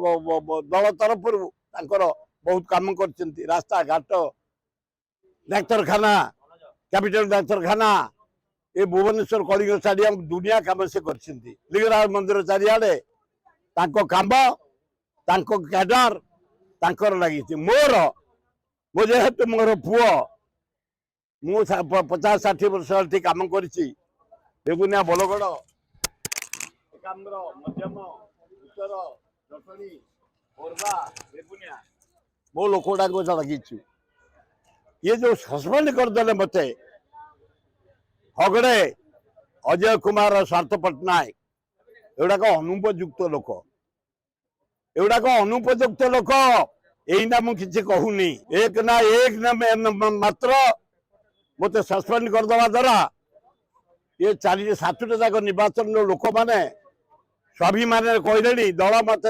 दल तरफ बहुत कम कर रास्ता घाट डाक्तरखाना कैपिटल डाक्तरखाना ये भुवनेश्वर कलिंग स्टाडियम दुनिया कम से कर लिंगराज मंदिर चारिआडे कम कैडर लगी मोर मो जेहेतु मोर पुओ मु 50-60 वर्ष कम कर बेगुनिया बलगड़ मध्यम उत्तर जटणी कोरबा बेगुनिया मो लोकटा लगी ये जो सस्पेंड करदे मत हगड़े अजय कुमार स्वार्थ पट्टनायक एगुड़ाक अनुपयुक्त लोक एगुड़ाक अनुपयुक्त लोक यहीना मुझे कहूनी एक ना मात्र मत सस्पेंड करदे द्वारा ये 4-7टा जाक निर्वाचन लोक मैंने स्वाभिमान कहले दल मत